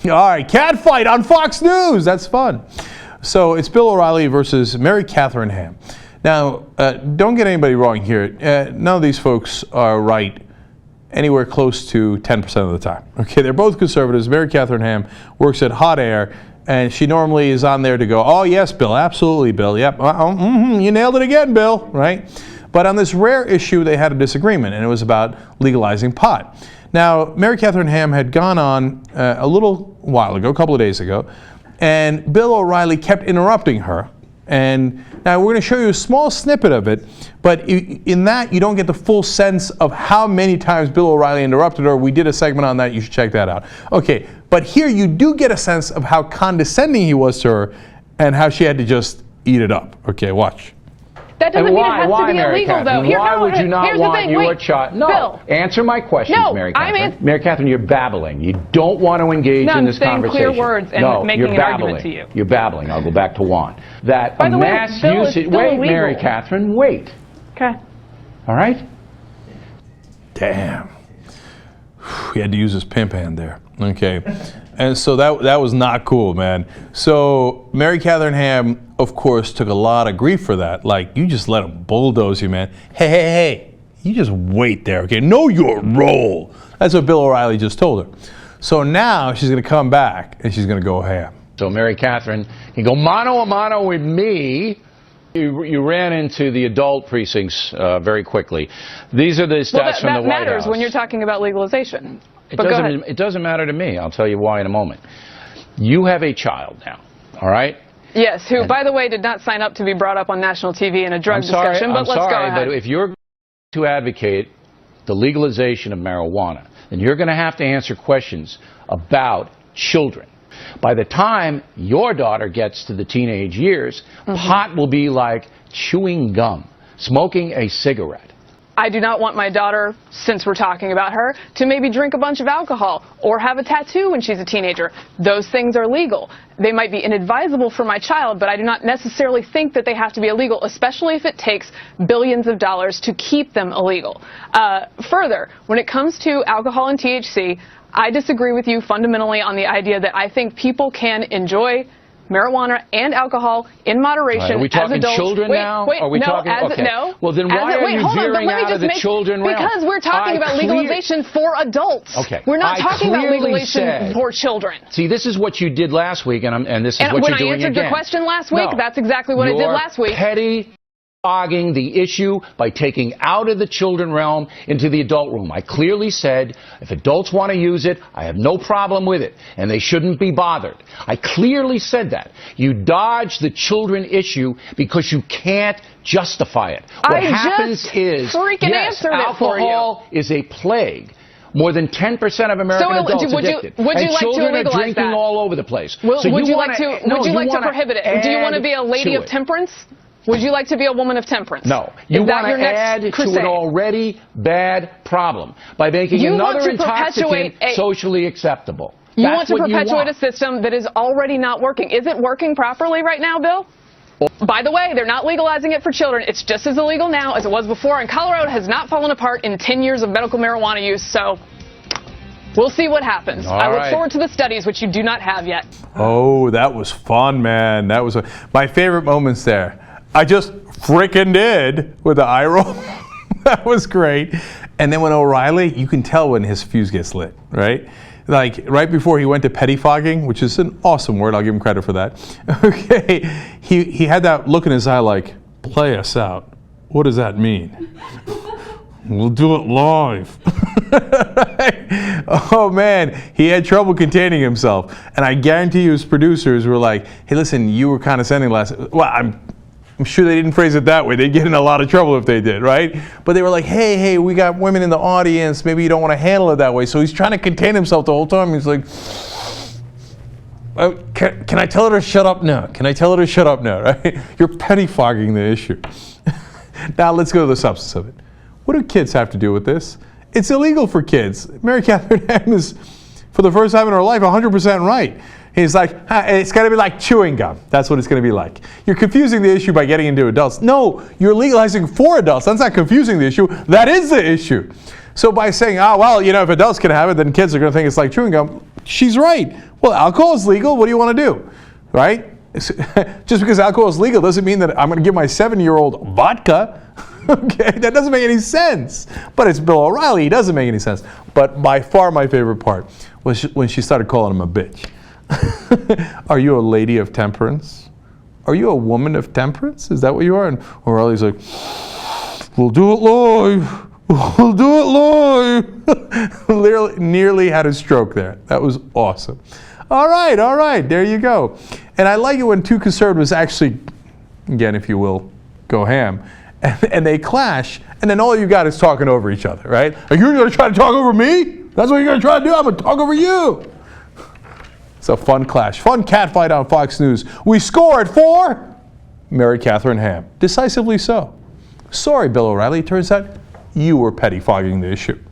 All right, cat fight on Fox News. That's fun. So it's Bill O'Reilly versus Mary Katharine Ham. Now, don't get anybody wrong here. None of these folks are right anywhere close to 10% of the time. Okay, they're both conservatives. Mary Katharine Ham works at HotAir, and she normally is on there to go, oh, yes, Bill, absolutely, Bill. Yep, you nailed it again, Bill, right? But on this rare issue, they had a disagreement, and it was about legalizing pot. Now, Mary Katharine Ham had gone on a little while ago, a couple of days ago, and Bill O'Reilly kept interrupting her. And now we're going to show you a small snippet of it, but in that you don't get the full sense of how many times Bill O'Reilly interrupted her. We did a segment on that. You should check that out. Okay, but here you do get a sense of how condescending he was to her and how she had to just eat it up. Okay, watch. That doesn't mean it has to be illegal, though. Why would you not want your child? No, Bill. Answer my questions, Mary Katharine. Mary Katharine, you're babbling. You don't want to engage in this conversation. Clear words and making an argument to you. You're babbling. I'll go back to Juan. That By the way, mass Bill, it's usage. still Wait, illegal. Mary Katharine, wait. Okay. All right? Damn. He had to use his pimp hand there. Okay. And so that was not cool, man. So Mary Katharine Ham, of course, took a lot of grief for that. Like, you just let him bulldoze you, man. Hey, you just wait there, okay? Know your role. That's what Bill O'Reilly just told her. So now she's going to come back and she's going to go ham. So Mary Katharine can go mano a mano with me. You ran into the adult precincts very quickly. These are the stats from the White House. That matters when you're talking about legalization. It doesn't matter to me. I'll tell you why in a moment. You have a child now, all right? Yes, who, by the way, did not sign up to be brought up on national TV in a drug discussion, but let's go ahead. But if you're to advocate the legalization of marijuana, then you're going to have to answer questions about children. By the time your daughter gets to the teenage years, pot will be like chewing gum, smoking a cigarette. I do not want my daughter, since we're talking about her, to maybe drink a bunch of alcohol or have a tattoo when she's a teenager. Those things are legal. They might be inadvisable for my child, but I do not necessarily think that they have to be illegal, especially if it takes billions of dollars to keep them illegal. Further, when it comes to alcohol and THC, I disagree with you fundamentally on the idea that I think people can enjoy marijuana and alcohol in moderation. Are we talking as adults. children now? Wait, are we no, talking? Okay. No. Well, then why are you veering out of the children realm? Because we're talking about legalization for adults. Okay. We're not talking about legalization for children. See, this is what you did last week, and this is what you're doing again. When I answered your question last week, that's exactly what I did last week. Petty fogging the issue by taking out of the children realm into the adult room. I clearly said if adults want to use it, I have no problem with it, and they shouldn't be bothered. I clearly said that. You dodge the children issue because you can't justify it. What happens is, yes, alcohol is a plague. More than 10% of American adults addicted. Would you like children to legalize are drinking that? all over the place. Would you like to prohibit it? Do you want to be a lady of temperance? Would you like to be a woman of temperance? No. You want to add to an already bad problem by making another intoxicant socially acceptable. You want to perpetuate a system that is already not working. Is it working properly right now, Bill? By the way, they're not legalizing it for children. It's just as illegal now as it was before, and Colorado has not fallen apart in 10 years of medical marijuana use, so we'll see what happens. I look forward to the studies, which you do not have yet. Oh, that was fun, man. That was my favorite moments there. I just frickin' did with the eye roll. That was great. And then when O'Reilly, you can tell when his fuse gets lit, right? Like right before he went to pettifogging, which is an awesome word, I'll give him credit for that. Okay, he had that look in his eye like, play us out. What does that mean? We'll do it live. Oh man, he had trouble containing himself. And I guarantee you his producers were like, hey listen, you were condescending last, well, I'm sure they didn't phrase it that way. They'd get in a lot of trouble if they did, right? But they were like, hey, we got women in the audience. Maybe you don't want to handle it that way. So he's trying to contain himself the whole time. He's like, can I tell her to shut up now? Can I tell her to shut up now, right? You're pettifogging the issue. Now let's go to the substance of it. What do kids have to do with this? It's illegal for kids. Mary Katharine Ham is, for the first time in her life, 100% right. He's like, it's going to be like chewing gum. That's what it's going to be like. You're confusing the issue by getting into adults. No, you're legalizing for adults. That's not confusing the issue. That is the issue. So by saying, oh, well, you know, if adults can have it, then kids are going to think it's like chewing gum. she's right. Well, alcohol is legal. What do you want to do? Right? Just because alcohol is legal doesn't mean that I'm going to give my 7-year-old vodka. Okay, that doesn't make any sense. But it's Bill O'Reilly. He doesn't make any sense. But by far my favorite part was when she started calling him a bitch. Are you a lady of temperance? Are you a woman of temperance? Is that what you are? And O'Reilly's like, we'll do it live. We'll do it live. Nearly had a stroke there. That was awesome. All right, there you go. And I like it when two conservatives actually, again, if you will, go ham, and they clash, and then all you got is talking over each other, right? Like, you're going to try to talk over me? That's what you're going to try to do? I'm going to talk over you. It's a fun clash. Fun catfight on Fox News. We scored for Mary Katharine Ham. Decisively so. Sorry, Bill O'Reilly. It turns out you were pettifogging the issue.